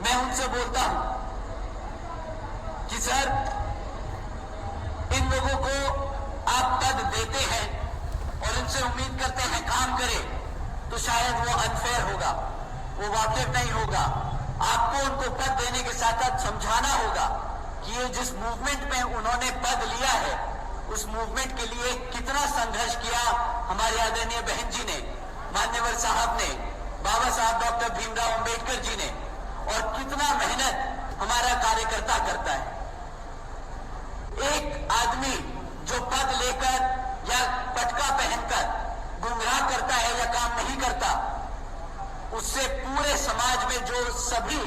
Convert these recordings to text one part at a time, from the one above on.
मैं उनसे बोलता हूं कि सर, इन लोगों को आप पद देते हैं और इनसे उम्मीद करते हैं काम करे, तो शायद वो अनफेयर होगा, वो वाकिफ नहीं होगा। आपको उनको पद देने के साथ साथ समझाना होगा कि ये जिस मूवमेंट में उन्होंने पद लिया है, उस मूवमेंट के लिए कितना संघर्ष किया हमारे आदरणीय बहन जी ने, मान्यवर साहब ने, बाबा साहब डॉक्टर भीमराव अंबेडकर जी ने, और कितना मेहनत हमारा कार्यकर्ता करता है। एक आदमी जो पद लेकर या पटका पहनकर गुमराह करता है या काम नहीं करता, उससे पूरे समाज में जो सभी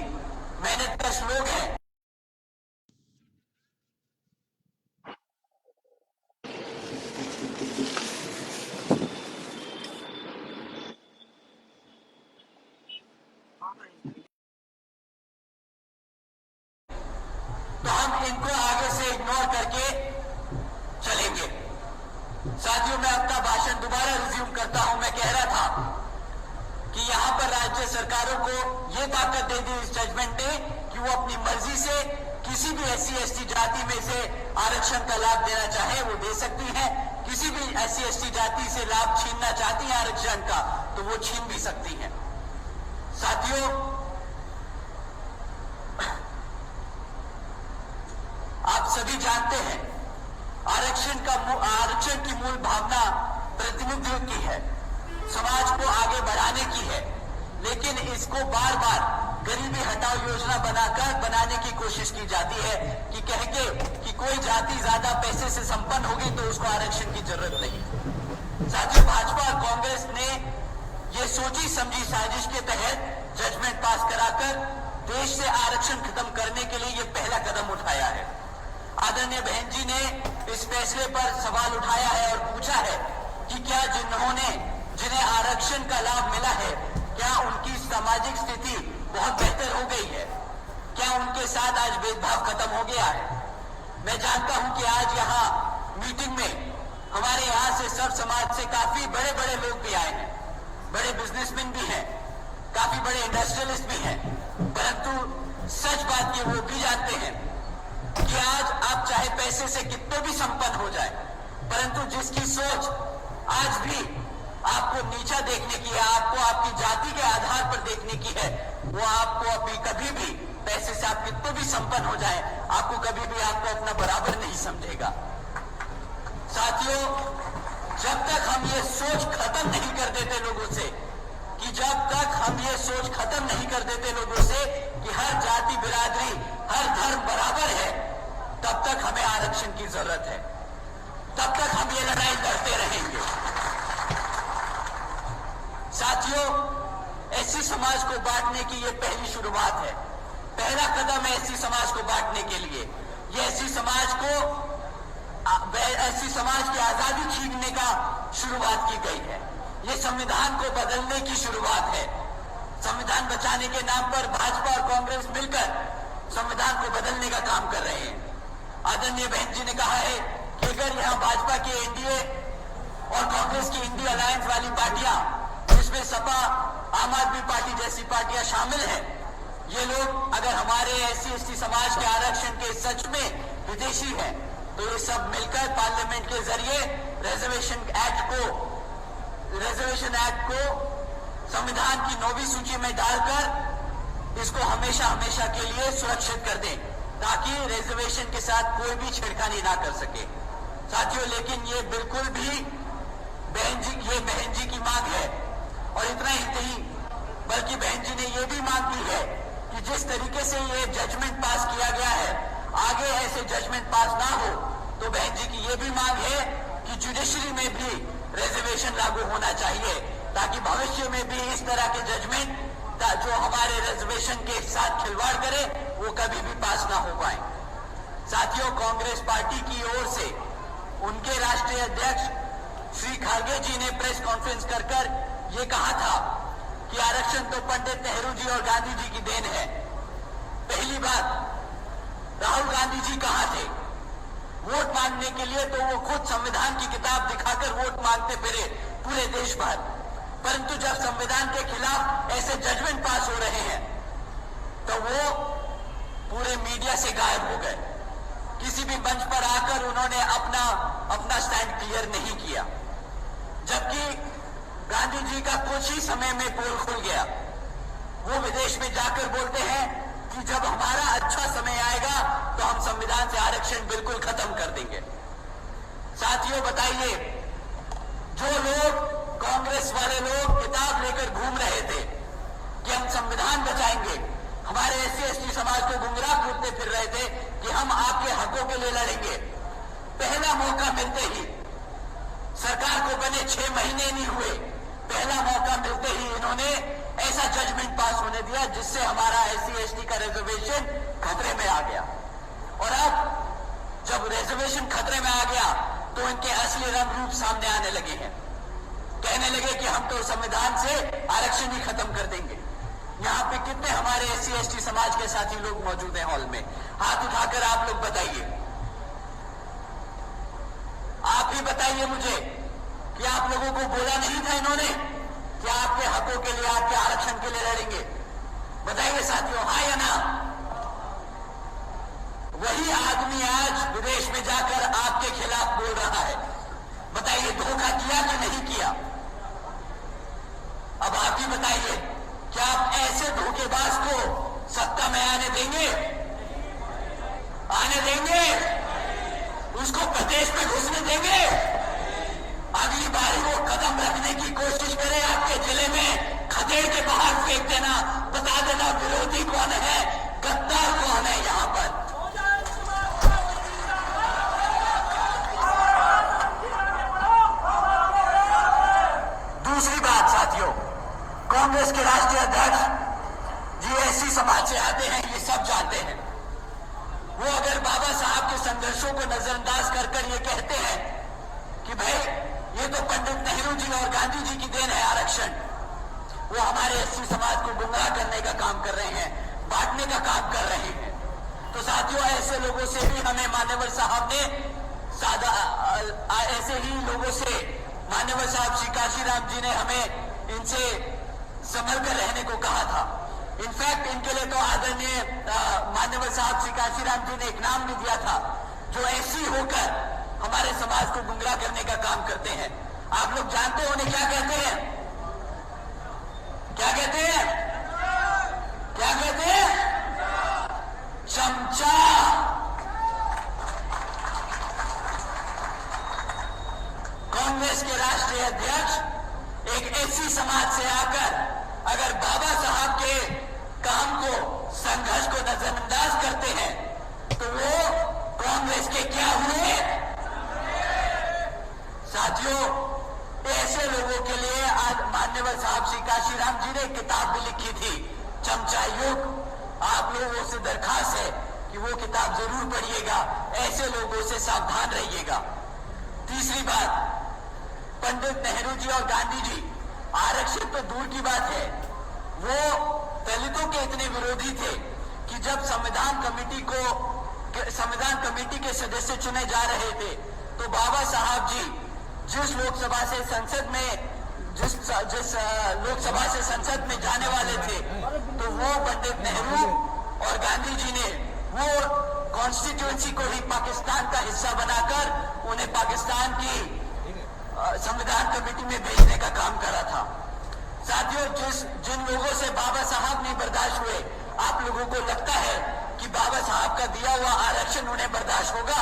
मेहनतकश लोग हैं, तो हम इनको आगे से इग्नोर करके चलेंगे। साथियों, मैं अपना भाषण दोबारा रिज्यूम करता हूं। मैं कह रहा था कि यहां पर राज्य सरकारों को यह ताकत दे दी इस जजमेंट ने कि वो अपनी मर्जी से किसी भी SC/ST जाति में से आरक्षण का लाभ देना चाहे वो दे सकती है। किसी भी SC/ST जाति से लाभ छीनना चाहती है आरक्षण का, तो वो छीन भी सकती है। साथियों, आप सभी जानते हैं आरक्षण की मूल भावना प्रतिनिधित्व की है, समाज को आगे बढ़ाने की है, लेकिन इसको बार बार गरीबी हटाओ योजना बनाने की कोशिश की जाती है कि कह के कि कोई जाति ज्यादा पैसे से संपन्न होगी तो उसको आरक्षण की जरूरत नहीं। साथियों, भाजपा और कांग्रेस ने ये सोची समझी साजिश के तहत जजमेंट पास कराकर देश से आरक्षण खत्म करने के लिए ये पहला कदम उठाया है। आदरणीय बहन जी ने इस फैसले पर सवाल उठाया है और पूछा है कि क्या जिन्हें आरक्षण का लाभ मिला है, क्या उनकी सामाजिक स्थिति बहुत बेहतर हो गई है? क्या उनके साथ आज भेदभाव खत्म हो गया है? मैं जानता हूं कि आज यहाँ मीटिंग में हमारे यहाँ से सब समाज से काफी बड़े बड़े लोग भी आए हैं, बड़े बिजनेसमैन भी हैं, काफी बड़े इंडस्ट्रियलिस्ट भी हैं, परंतु सच बात ये वो भी जानते हैं कि आज आप चाहे पैसे से कितने भी संपन्न हो जाए, परंतु जिसकी सोच आज भी आपको नीचा देखने की है, आपको आपकी जाति के आधार पर देखने की है, वो आपको अभी कभी भी पैसे से आप कितने भी संपन्न हो जाए, आपको कभी भी आपको अपना बराबर नहीं समझेगा। साथियों, जब तक हम ये सोच खत्म नहीं कर देते लोगों से कि हर जाति बिरादरी हर धर्म बराबर है, तब तक हमें आरक्षण की जरूरत है, तब तक हम ये लड़ाई लड़ते रहेंगे। साथियों, SC समाज को बांटने की ये पहली शुरुआत है, पहला कदम है SC समाज को बांटने के लिए। ये SC समाज की आजादी छीनने का शुरुआत की गई है। ये संविधान को बदलने की शुरुआत है। संविधान बचाने के नाम पर भाजपा और कांग्रेस मिलकर संविधान को बदलने का काम कर रहे हैं। आदरणीय बहन जी ने कहा है कि अगर यहाँ भाजपा की एनडीए और कांग्रेस की इंडिया अलायंस वाली पार्टियां, जिसमें सपा, आम आदमी पार्टी जैसी पार्टियां शामिल हैं, ये लोग अगर हमारे SC/ST समाज के आरक्षण के सच में विदेशी हैं, तो ये सब मिलकर पार्लियामेंट के जरिए रिजर्वेशन एक्ट को संविधान की 9वीं सूची में डालकर इसको हमेशा हमेशा के लिए सुरक्षित कर दें, ताकि रिजर्वेशन के साथ कोई भी छेड़खानी ना कर सके। साथियों, लेकिन ये बिल्कुल भी बहन जी की मांग है, और इतना ही नहीं बल्कि बहन जी ने ये भी मांग की है कि जिस तरीके से ये जजमेंट पास किया गया है, आगे ऐसे जजमेंट पास ना हो, तो बहन जी की ये भी मांग है कि जुडिशरी में भी रिजर्वेशन लागू होना चाहिए, ताकि भविष्य में भी इस तरह के जजमेंट जो हमारे रिजर्वेशन के साथ खिलवाड़ करे, वो कभी भी पास ना हो पाए। साथियों, कांग्रेस पार्टी की ओर से उनके राष्ट्रीय अध्यक्ष श्री खड़गे जी ने प्रेस कॉन्फ्रेंस कर ये कहा था कि आरक्षण तो पंडित नेहरू जी और गांधी जी की देन है। पहली बात, राहुल गांधी जी कहां थे वोट मांगने के लिए? तो वो खुद संविधान की किताब दिखाकर वोट मांगते फिरे पूरे देश भर, परंतु जब संविधान के खिलाफ ऐसे जजमेंट पास हो रहे हैं, तो वो पूरे मीडिया से गायब हो गए। किसी भी मंच पर आकर उन्होंने अपना स्टैंड क्लियर नहीं किया, जबकि गांधी जी का कुछ ही समय में पोल खुल गया। वो विदेश में जाकर बोलते हैं कि जब हमारा अच्छा समय आएगा तो हम संविधान से आरक्षण बिल्कुल खत्म कर देंगे। साथियों, बताइए, जो लोग कांग्रेस वाले लोग किताब लेकर घूम रहे थे कि हम संविधान बचाएंगे, हमारे SC/ST समाज को गुमराह करते फिर रहे थे कि हम आपके हकों के लिए लड़ेंगे, पहला मौका मिलते ही, सरकार को बने 6 महीने नहीं हुए, पहला मौका मिलते ही इन्होंने ऐसा जजमेंट पास होने दिया जिससे हमारा SC/ST का रिजर्वेशन खतरे में आ गया। और अब जब रिजर्वेशन खतरे में आ गया तो इनके असली रंग रूप सामने आने लगे हैं। कहने लगे कि हम तो संविधान से आरक्षण ही खत्म कर देंगे। यहाँ पे कितने हमारे SC/ST समाज के साथी लोग मौजूद हैं हॉल में? हाथ उठाकर आप लोग बताइए, आप ही बताइए मुझे कि आप लोगों को बोला नहीं था इन्होंने कि आपके हकों के लिए, आपके आरक्षण के लिए लड़ेंगे? बताइए साथियों, हाँ या ना? वही आदमी आज विदेश में जाकर आपके खिलाफ बोल रहा है। बताइए, धोखा किया कि नहीं किया? अब आप ही बताइए, क्या आप ऐसे धोखेबाज को सत्ता में आने देंगे? आने देंगे? उसको प्रदेश में घुसने देंगे? अगली बार वो कदम रखने की कोशिश करे आपके जिले में, खदेड़ के बाहर फेंक देना, बता देना विरोधी कौन है, गद्दार कौन है यहां पर। दूसरी बात साथियों, कांग्रेस के राष्ट्रीय अध्यक्ष जी SC समाज से आते हैं, ये सब जानते हैं। वो अगर बाबा साहब के संघर्षों को नजरअंदाज कर कर ये कहते हैं कि भाई ये तो पंडित नेहरू जी और गांधी जी की देन है आरक्षण, वो हमारे SC समाज को गुमराह करने का काम कर रहे हैं, बांटने का काम कर रहे हैं। तो साथियों, ऐसे लोगों से भी हमें मान्यवर साहब ने ऐसे ही लोगों से मान्यवर साहब श्री काशीराम जी ने हमें इनसे संभल कर रहने को कहा था। इनफैक्ट इनके लिए तो आदरणीय मान्यवर साहब श्री काशीराम जी ने एक नाम भी दिया था, जो SC होकर हमारे समाज को गुमराह करने का काम करते हैं। आप लोग जानते हो उन्हें क्या कहते हैं? क्या कहते हैं? क्या कहते हैं? चमचा। कांग्रेस के राष्ट्रीय अध्यक्ष एक SC समाज से आकर अगर बाबा साहब के काम को, संघर्ष को नजरअंदाज करते हैं तो वो कांग्रेस के क्या हुए? साथियों, ऐसे लोगों के लिए आज मान्यवर साहब श्री काशीराम जी ने किताब भी लिखी थी, चमचा युग। आप लोगों से दरखास्त है कि वो किताब जरूर पढ़िएगा, ऐसे लोगों से सावधान रहिएगा। तीसरी बात, पंडित नेहरू जी और गांधी जी, आरक्षण तो दूर की बात है, वो दलितों के इतने विरोधी थे कि जब संविधान कमेटी के सदस्य चुने जा रहे थे तो बाबा साहब जी जिस लोकसभा से संसद में जाने वाले थे, तो वो पंडित नेहरू और गांधी जी ने वो कॉन्स्टिट्यूएंसी को ही पाकिस्तान का हिस्सा बनाकर उन्हें पाकिस्तान की संविधान कमेटी में भेजने का काम करा था। साथियों, जिन लोगों से बाबा साहब नहीं बर्दाश्त हुए, आप लोगों को लगता है कि बाबा साहब का दिया हुआ आरक्षण उन्हें बर्दाश्त होगा?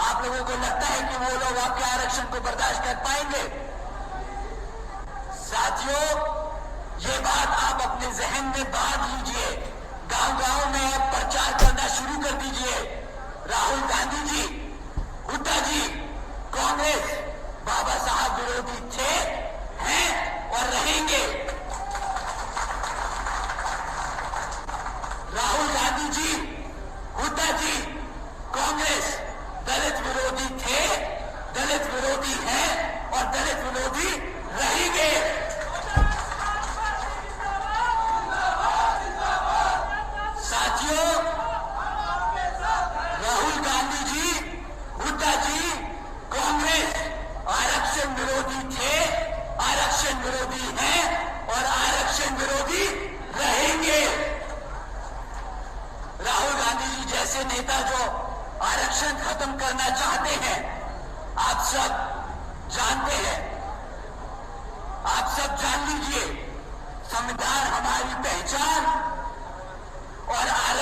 आप लोगों को लगता है कि वो लोग आपके आरक्षण को बर्दाश्त कर पाएंगे? साथियों, ये बात आप अपने जहन में बांध लीजिए। गांव-गांव में अब प्रचार करना शुरू कर दीजिए। राहुल गांधी जी, हुड्डा जी, कांग्रेस बाबा साहब विरोधी थे, हैं और रहेंगे। राहुल गांधी जी, हुड्डा जी, कांग्रेस दलित विरोधी थे, दलित विरोधी हैं और दलित विरोधी रहेंगे। साथियों, राहुल गांधी जी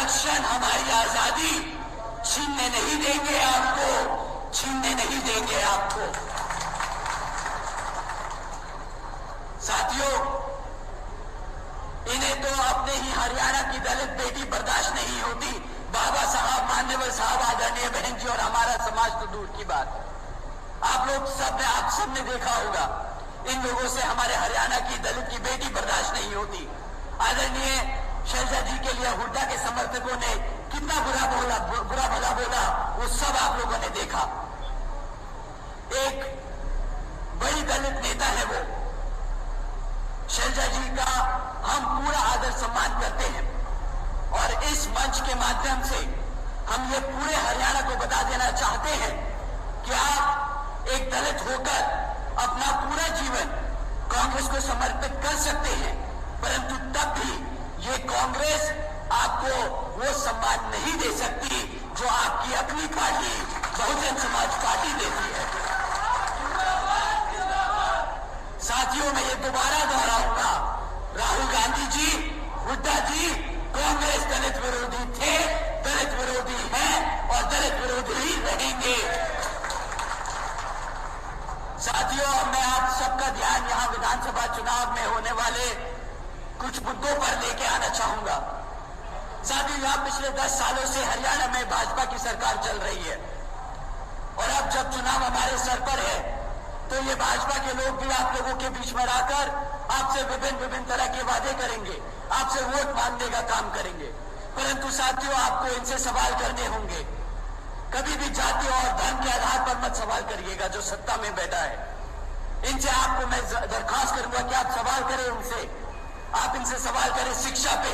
आरक्षण, हमारी आजादी छीनने नहीं देंगे आपको, छीनने नहीं देंगे आपको। साथियों, इन्हें तो अपने ही हरियाणा की दलित बेटी बर्दाश्त नहीं होती। बाबा साहब, मान्यवर साहब, आदरणीय बहन जी और हमारा समाज तो दूर की बात है। आप सबने देखा होगा, इन लोगों से हमारे हरियाणा की दलित की बेटी बर्दाश्त नहीं होती। आदरणीय शैलजा जी के लिए हुड्डा के समर्थकों ने कितना बुरा भला बोला, वो सब आप लोगों ने देखा। एक बड़ी दलित नेता है वो। शैलजा जी का हम पूरा आदर सम्मान करते हैं और इस मंच के माध्यम से हम ये पूरे हरियाणा को बता देना चाहते हैं कि आप एक दलित होकर अपना पूरा जीवन कांग्रेस को समर्पित कर सकते हैं, परंतु तब भी ये कांग्रेस आपको वो सम्मान नहीं दे सकती जो आपकी अपनी पार्टी बहुजन समाज पार्टी देती है। साथियों, मैं ये दोबारा दोहराऊंगा, राहुल गांधी जी, हुड्डा जी, कांग्रेस दलित विरोधी थे, दलित विरोधी हैं और दलित विरोधी ही रहेंगे। साथियों, मैं आप सबका ध्यान यहां विधानसभा चुनाव में होने वाले कुछ मुद्दों पर लेके आना चाहूंगा। साथियों, यहां पिछले 10 सालों से हरियाणा में भाजपा की सरकार चल रही है और अब जब चुनाव हमारे सर पर है तो ये भाजपा के लोग भी आप लोगों के बीच में आकर आपसे विभिन्न तरह के वादे करेंगे, आपसे वोट मांगने का काम करेंगे। परंतु साथियों, आपको इनसे सवाल करने होंगे। कभी भी जाति और धर्म के आधार पर मत सवाल करिएगा जो सत्ता में बैठा है। इनसे आपको मैं दरखास्त करूंगा कि आप सवाल करें उनसे, आप इनसे सवाल करें शिक्षा पे,